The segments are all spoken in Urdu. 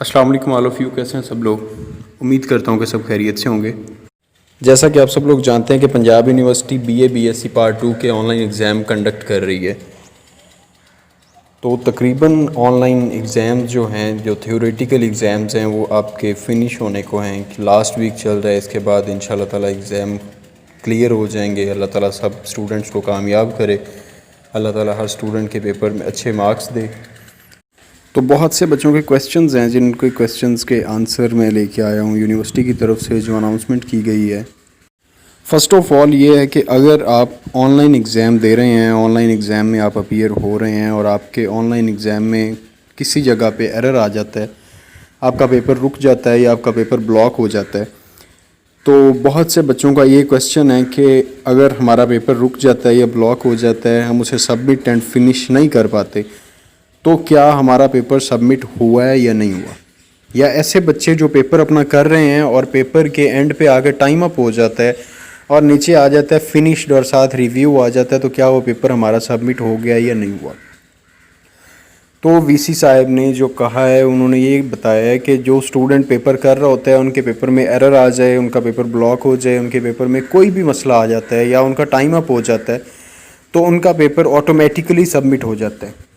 السلام علیکم آل آف یو، کیسے ہیں سب لوگ؟ امید کرتا ہوں کہ سب خیریت سے ہوں گے۔ جیسا کہ آپ سب لوگ جانتے ہیں کہ Punjab university B S C part 2 کے آن لائن ایگزام کنڈکٹ کر رہی ہے، تو تقریباً آن لائن ایگزام جو ہیں، جو تھیوریٹیکل ایگزامز ہیں، وہ آپ کے فنش ہونے کو ہیں۔ لاسٹ ویک چل رہا ہے، اس کے بعد انشاءاللہ تعالیٰ ایگزام کلیئر ہو جائیں گے۔ اللہ تعالیٰ سب اسٹوڈنٹس کو کامیاب کرے، اللہ تعالیٰ ہر اسٹوڈنٹ کے پیپر میں اچھے مارکس دے۔ تو بہت سے بچوں کے کویسچنز ہیں جن کے کویسچنز کے آنسر میں لے کے آیا ہوں یونیورسٹی کی طرف سے جو اناؤنسمنٹ کی گئی ہے۔ فرسٹ آف آل یہ ہے کہ اگر آپ آن لائن ایگزام دے رہے ہیں، آن لائن ایگزام میں آپ اپیئر ہو رہے ہیں اور آپ کے آن لائن ایگزام میں کسی جگہ پہ ایرر آ جاتا ہے، آپ کا پیپر رک جاتا ہے یا آپ کا پیپر بلاک ہو جاتا ہے، تو بہت سے بچوں کا یہ کویسچن ہے کہ اگر ہمارا پیپر رک جاتا ہے یا بلاک ہو جاتا ہے، ہم اسے سبمٹ اینڈ فنش نہیں کر پاتے، تو کیا ہمارا پیپر سبمٹ ہوا ہے یا نہیں ہوا؟ یا ایسے بچے جو پیپر اپنا کر رہے ہیں اور پیپر کے اینڈ پہ آگے ٹائم اپ ہو جاتا ہے اور نیچے آ جاتا ہے فنشڈ اور ساتھ ریویو آ جاتا ہے، تو کیا وہ پیپر ہمارا سبمٹ ہو گیا یا نہیں ہوا؟ تو وی سی صاحب نے جو کہا ہے، انہوں نے یہ بتایا ہے کہ جو اسٹوڈنٹ پیپر کر رہا ہوتا ہے، ان کے پیپر میں ایرر آ جائے، ان کا پیپر بلاک ہو جائے، ان کے پیپر میں کوئی بھی مسئلہ آ جاتا ہے یا ان کا ٹائم اپ ہو جاتا ہے، تو ان کا پیپر آٹومیٹیکلی سبمٹ ہو جاتا ہے۔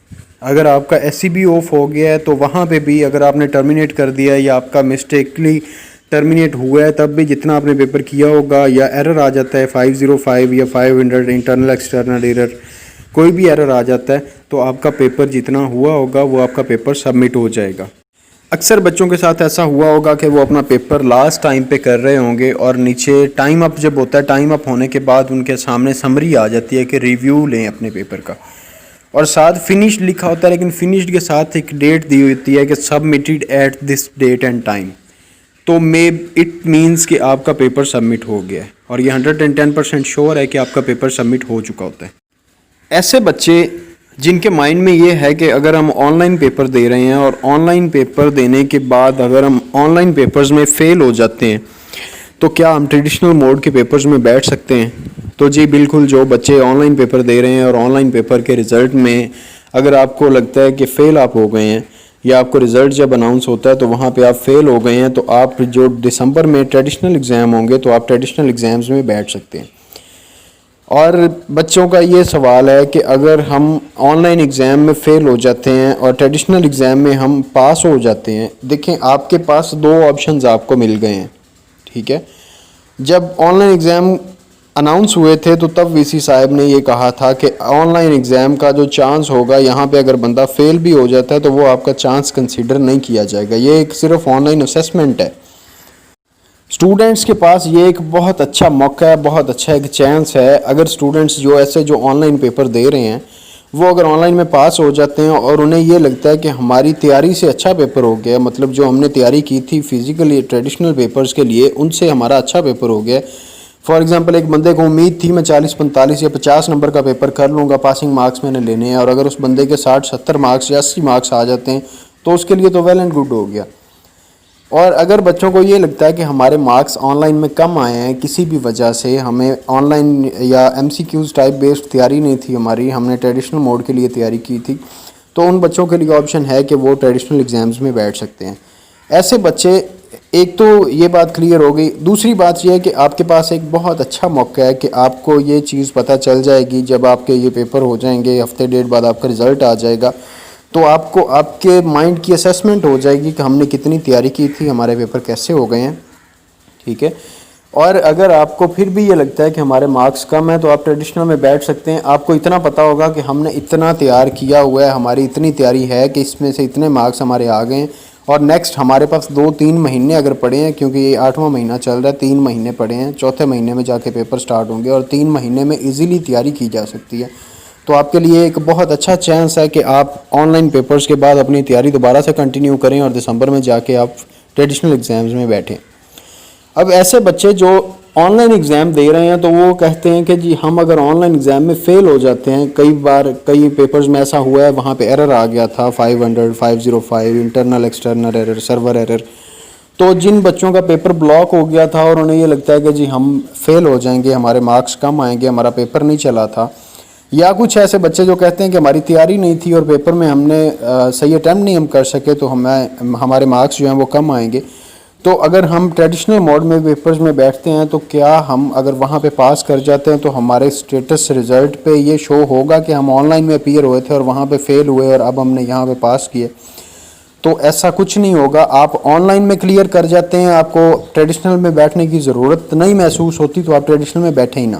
اگر آپ کا ایس سی بی آف ہو گیا ہے تو وہاں پہ بھی اگر آپ نے ٹرمینیٹ کر دیا ہے یا آپ کا مسٹیکلی ٹرمینیٹ ہوا ہے، تب بھی جتنا آپ نے پیپر کیا ہوگا یا ایرر آ جاتا ہے 505 یا 500 انٹرنل ایکسٹرنل ایرر، کوئی بھی ایرر آ جاتا ہے، تو آپ کا پیپر جتنا ہوا ہوگا وہ آپ کا پیپر سبمٹ ہو جائے گا۔ اکثر بچوں کے ساتھ ایسا ہوا ہوگا کہ وہ اپنا پیپر لاسٹ ٹائم پہ کر رہے ہوں گے اور نیچے ٹائم اپ جب ہوتا ہے، ٹائم اپ ہونے کے بعد ان کے سامنے سمری آ جاتی ہے کہ ریویو لیں اپنے پیپر کا، اور ساتھ فنش لکھا ہوتا ہے، لیکن فنشڈ کے ساتھ ایک ڈیٹ دی ہوتی ہے کہ submitted at this date and time, تو اٹ مینس کہ آپ کا پیپر سبمٹ ہو گیا ہے، اور یہ 110% شیور ہے کہ آپ کا پیپر سبمٹ ہو چکا ہوتا ہے۔ ایسے بچے جن کے مائنڈ میں یہ ہے کہ اگر ہم آن لائن پیپر دے رہے ہیں اور آن لائن پیپر دینے کے بعد اگر ہم آن لائن پیپرز میں فیل ہو جاتے ہیں، تو کیا ہم ٹریڈیشنل موڈ کے پیپرز میں بیٹھ سکتے ہیں؟ تو جی بالکل، جو بچے آن لائن پیپر دے رہے ہیں اور آن لائن پیپر کے رزلٹ میں اگر آپ کو لگتا ہے کہ فیل آپ ہو گئے ہیں، یا آپ کو رزلٹ جب اناؤنس ہوتا ہے تو وہاں پہ آپ فیل ہو گئے ہیں، تو آپ جو دسمبر میں ٹریڈیشنل ایگزام ہوں گے تو آپ ٹریڈیشنل ایگزامز میں بیٹھ سکتے ہیں۔ اور بچوں کا یہ سوال ہے کہ اگر ہم آن لائن ایگزام میں فیل ہو جاتے ہیں اور ٹریڈیشنل ایگزام میں ہم پاس ہو جاتے ہیں، دیکھیں آپ کے پاس دو آپشنز آپ کو مل گئے ہیں، ٹھیک ہے؟ جب آن لائن ایگزام اناؤنس ہوئے تھے تو تب وی سی صاحب نے یہ کہا تھا کہ آن لائن ایگزام کا جو چانس ہوگا، یہاں پہ اگر بندہ فیل بھی ہو جاتا ہے تو وہ آپ کا چانس کنسیڈر نہیں کیا جائے گا، یہ ایک صرف آن لائن اسیسمنٹ ہے۔ اسٹوڈنٹس کے پاس یہ ایک بہت اچھا موقع ہے، بہت اچھا ایک چانس ہے۔ اگر اسٹوڈنٹس جو آن لائن پیپر دے رہے ہیں، وہ اگر آن لائن میں پاس ہو جاتے ہیں اور انہیں یہ لگتا ہے کہ ہماری تیاری سے اچھا پیپر ہو گیا، مطلب جو ہم نے تیاری کی تھی فزیکلی ٹریڈیشنل پیپرز کے لیے، ان سے ہمارا اچھا پیپر ہو گیا۔ فار ایگزامپل ایک بندے کو امید تھی میں 40 45 یا 50 نمبر کا پیپر کر لوں گا، پاسنگ مارکس میں نے لینے ہیں، اور اگر اس بندے کے 60 70 مارکس یا 80 مارکس آ جاتے ہیں تو اس کے لیے تو ویل اینڈ گڈ ہو گیا۔ اور اگر بچوں کو یہ لگتا ہے کہ ہمارے مارکس آن لائن میں کم آئے ہیں کسی بھی وجہ سے، ہمیں آن لائن یا M C Qs type based تیاری نہیں تھی ہماری، ہم نے ٹریڈیشنل موڈ کے لیے تیاری کی تھی، تو ان بچوں کے لیے آپشن ہے کہ وہ ٹریڈیشنل ایگزامز میں بیٹھ سکتے ہیں۔ ایسے بچے، ایک تو یہ بات کلیئر ہو گئی۔ دوسری بات یہ ہے کہ آپ کے پاس ایک بہت اچھا موقع ہے کہ آپ کو یہ چیز پتہ چل جائے گی جب آپ کے یہ پیپر ہو جائیں گے، ہفتے ڈیڑھ بعد آپ کا رزلٹ آ جائے گا، تو آپ کو آپ کے مائنڈ کی اسیسمنٹ ہو جائے گی کہ ہم نے کتنی تیاری کی تھی، ہمارے پیپر کیسے ہو گئے ہیں، ٹھیک ہے؟ اور اگر آپ کو پھر بھی یہ لگتا ہے کہ ہمارے مارکس کم ہیں تو آپ ٹریڈیشنل میں بیٹھ سکتے ہیں۔ آپ کو اتنا پتہ ہوگا کہ ہم نے اتنا تیار کیا ہوا ہے، ہماری اتنی تیاری ہے کہ اس میں سے اتنے مارکس ہمارے آ گئے ہیں، اور نیکسٹ ہمارے پاس 2-3 مہینے اگر پڑے ہیں، کیونکہ یہ 8واں مہینہ چل رہا ہے، 3 مہینے پڑے ہیں، چوتھے مہینے میں جا کے پیپر سٹارٹ ہوں گے، اور 3 مہینے میں ایزیلی تیاری کی جا سکتی ہے۔ تو آپ کے لیے ایک بہت اچھا چانس ہے کہ آپ آن لائن پیپرز کے بعد اپنی تیاری دوبارہ سے کنٹینیو کریں اور دسمبر میں جا کے آپ ٹریڈیشنل ایگزامز میں بیٹھیں۔ اب ایسے بچے جو آن لائن ایگزام دے رہے ہیں تو وہ کہتے ہیں کہ جی ہم اگر آن لائن ایگزام میں فیل ہو جاتے ہیں، کئی بار کئی پیپرز میں ایسا ہوا ہے وہاں پہ ایرر آ گیا تھا 500 505 انٹرنل ایکسٹرنل ایرر، سرور ایرر، تو جن بچوں کا پیپر بلاک ہو گیا تھا اور انہیں یہ لگتا ہے کہ جی ہم فیل ہو جائیں گے، ہمارے مارکس کم آئیں گے، ہمارا پیپر نہیں چلا تھا، یا کچھ ایسے بچے جو کہتے ہیں کہ ہماری تیاری نہیں تھی اور پیپر میں ہم نے صحیح اٹیمپٹ نہیں ہم کر سکے تو ہمارے مارکس جو ہیں وہ کم آئیں گے. تو اگر ہم ٹریڈیشنل موڈ میں پیپرز میں بیٹھتے ہیں تو کیا ہم اگر وہاں پہ پاس کر جاتے ہیں تو ہمارے اسٹیٹس رزلٹ پہ یہ شو ہوگا کہ ہم آن لائن میں اپیئر ہوئے تھے اور وہاں پہ فیل ہوئے اور اب ہم نے یہاں پہ پاس کیے؟ تو ایسا کچھ نہیں ہوگا. آپ آن لائن میں کلیئر کر جاتے ہیں, آپ کو ٹریڈیشنل میں بیٹھنے کی ضرورت نہیں محسوس ہوتی تو آپ ٹریڈیشنل میں بیٹھیں ہی نہ.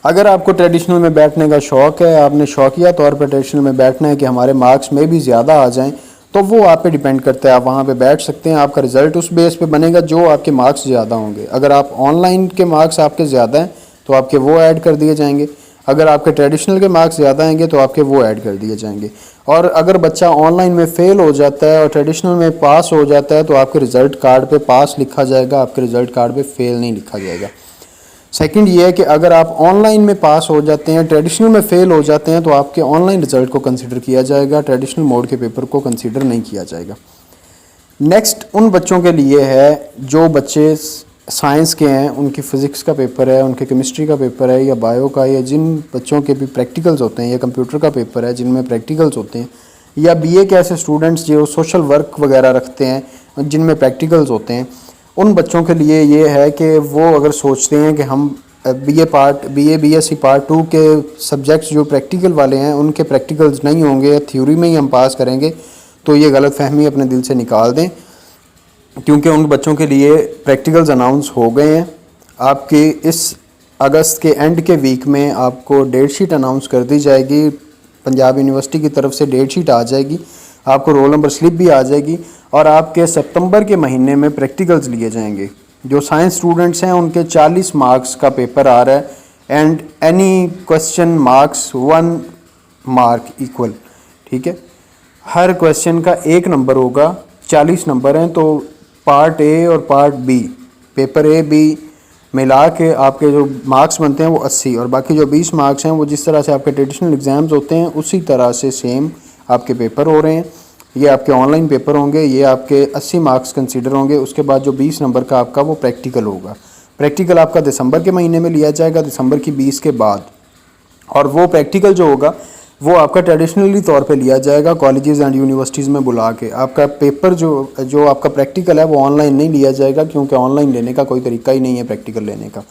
اگر آپ کو ٹریڈیشنل میں بیٹھنے کا شوق ہے, آپ نے شوقیہ طور پہ ٹریڈیشنل میں بیٹھنا ہے کہ ہمارے مارکس میں بھی زیادہ آ جائیں, تو وہ آپ پہ ڈیپینڈ کرتا ہے. آپ وہاں پہ بیٹھ سکتے ہیں, آپ کا رزلٹ اس بیس پہ بنے گا جو آپ کے مارکس زیادہ ہوں گے. اگر آپ آن لائن کے مارکس آپ کے زیادہ ہیں تو آپ کے وہ ایڈ کر دیے جائیں گے, اگر آپ کے ٹریڈیشنل کے مارکس زیادہ آئیں گے تو آپ کے وہ ایڈ کر دیے جائیں گے. اور اگر بچہ آن لائن میں فیل ہو جاتا ہے اور ٹریڈیشنل میں پاس ہو جاتا ہے تو آپ کے رزلٹ کارڈ پہ پاس لکھا جائے گا, آپ کے رزلٹ کارڈ پہ فیل نہیں لکھا جائے گا. سیکنڈ یہ ہے کہ اگر آپ آن لائن میں پاس ہو جاتے ہیں, ٹریڈیشنل میں فیل ہو جاتے ہیں تو آپ کے آن لائن رزلٹ کو کنسیڈر کیا جائے گا, ٹریڈیشنل موڈ کے پیپر کو کنسیڈر نہیں کیا جائے گا. نیکسٹ ان بچوں کے لیے ہے جو بچے سائنس کے ہیں, ان کی فزکس کا پیپر ہے, ان کے کیمسٹری کا پیپر ہے یا بایو کا, یا جن بچوں کے بھی پریکٹیکلز ہوتے ہیں, یا کمپیوٹر کا پیپر ہے جن میں پریکٹیکلز ہوتے ہیں, یا بی اے کے ایسے اسٹوڈنٹس جو سوشل ورک وغیرہ رکھتے ہیں جن میں پریکٹیکلز ہوتے ہیں. ان بچوں کے لیے یہ ہے کہ وہ اگر سوچتے ہیں کہ ہم B A B S C part 2 کے سبجیکٹس جو پریکٹیکل والے ہیں ان کے پریکٹیکلز نہیں ہوں گے, تھیوری میں ہی ہم پاس کریں گے, تو یہ غلط فہمی اپنے دل سے نکال دیں, کیونکہ ان بچوں کے لیے پریکٹیکلز اناؤنس ہو گئے ہیں. آپ کے اس اگست کے اینڈ کے ویک میں آپ کو ڈیٹ شیٹ اناؤنس کر دی جائے گی, پنجاب یونیورسٹی کی طرف سے ڈیٹ شیٹ آ جائے گی, آپ کو رول نمبر سلپ بھی آ جائے گی, اور آپ کے ستمبر کے مہینے میں پریکٹیکلز لیے جائیں گے. جو سائنس اسٹوڈنٹس ہیں ان کے 40 مارکس کا پیپر آ رہا ہے, and any question marks 1 mark equal, ٹھیک ہے. ہر کوسچن کا 1 نمبر ہوگا, 40 نمبر ہیں, تو پارٹ اے اور part B, paper A B ملا کے آپ کے جو مارکس بنتے ہیں وہ 80, اور باقی جو 20 مارکس ہیں وہ جس طرح سے آپ کے ٹریڈیشنل ایگزامز ہوتے ہیں اسی طرح سے سیم آپ کے پیپر ہو رہے ہیں. یہ آپ کے آن لائن پیپر ہوں گے, یہ آپ کے 80 مارکس کنسیڈر ہوں گے. اس کے بعد جو 20 نمبر کا آپ کا وہ پریکٹیکل ہوگا. پریکٹیکل آپ کا دسمبر کے مہینے میں لیا جائے گا, دسمبر کی 20 کے بعد, اور وہ پریکٹیکل جو ہوگا وہ آپ کا ٹریڈیشنلی طور پہ لیا جائے گا کالجز اینڈ یونیورسٹیز میں بلا کے. آپ کا پیپر جو آپ کا پریکٹیکل ہے وہ آن لائن نہیں لیا جائے گا, کیونکہ آن لائن لینے کا کوئی طریقہ ہی نہیں ہے پریکٹیکل لینے کا.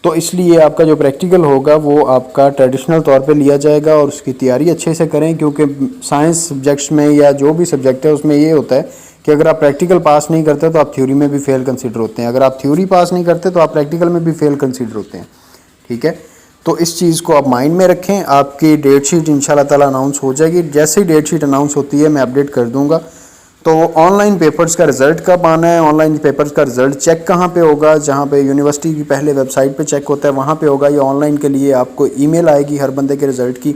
تو اس لیے آپ کا جو پریکٹیکل ہوگا وہ آپ کا ٹریڈیشنل طور پہ لیا جائے گا, اور اس کی تیاری اچھے سے کریں, کیونکہ سائنس سبجیکٹس میں یا جو بھی سبجیکٹ ہے اس میں یہ ہوتا ہے کہ اگر آپ پریکٹیکل پاس نہیں کرتے تو آپ تھیوری میں بھی فیل کنسیڈر ہوتے ہیں, اگر آپ تھیوری پاس نہیں کرتے تو آپ پریکٹیکل میں بھی فیل کنسیڈر ہوتے ہیں, ٹھیک ہے. تو اس چیز کو آپ مائنڈ میں رکھیں. آپ کی ڈیٹ شیٹ انشاءاللہ تعالی اناؤنس ہو جائے گی, جیسے ہی ڈیٹ شیٹ اناؤنس ہوتی ہے میں اپڈیٹ کر دوں گا. تو آن لائن پیپرز کا رزلٹ کب آنا ہے, آن لائن پیپرز کا رزلٹ چیک کہاں پہ ہوگا, جہاں پہ یونیورسٹی کی پہلے ویب سائٹ پہ چیک ہوتا ہے وہاں پہ ہوگا, یا آن لائن کے لیے آپ کو ای میل آئے گی ہر بندے کے رزلٹ کی,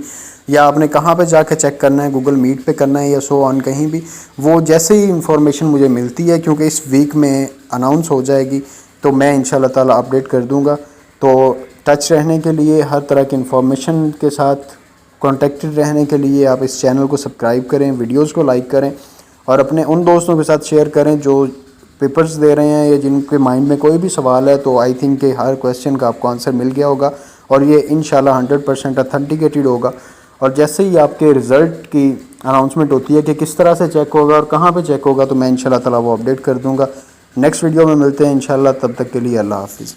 یا آپ نے کہاں پہ جا کے چیک کرنا ہے, گوگل میٹ پہ کرنا ہے یا سو آن کہیں بھی, وہ جیسے ہی انفارمیشن مجھے ملتی ہے کیونکہ اس ویک میں اناؤنس ہو جائے گی تو میں انشاءاللہ تعالی اپڈیٹ کر دوں گا. تو ٹچ رہنے کے لیے, ہر طرح کی انفارمیشن کے ساتھ کانٹیکٹڈ رہنے کے لیے آپ اس چینل کو سبسکرائب کریں, ویڈیوز کو لائک کریں, اور اپنے ان دوستوں کے ساتھ شیئر کریں جو پیپرز دے رہے ہیں یا جن کے مائنڈ میں کوئی بھی سوال ہے. تو آئی تھنک کہ ہر کویسچن کا آپ کو آنسر مل گیا ہوگا, اور یہ انشاءاللہ 100% اتھینٹیکیٹڈ ہوگا. اور جیسے ہی آپ کے رزلٹ کی اناؤنسمنٹ ہوتی ہے کہ کس طرح سے چیک ہوگا اور کہاں پہ چیک ہوگا, تو میں انشاءاللہ تعالی وہ اپڈیٹ کر دوں گا. نیکسٹ ویڈیو میں ملتے ہیں انشاءاللہ, تب تک کے لیے اللہ حافظ.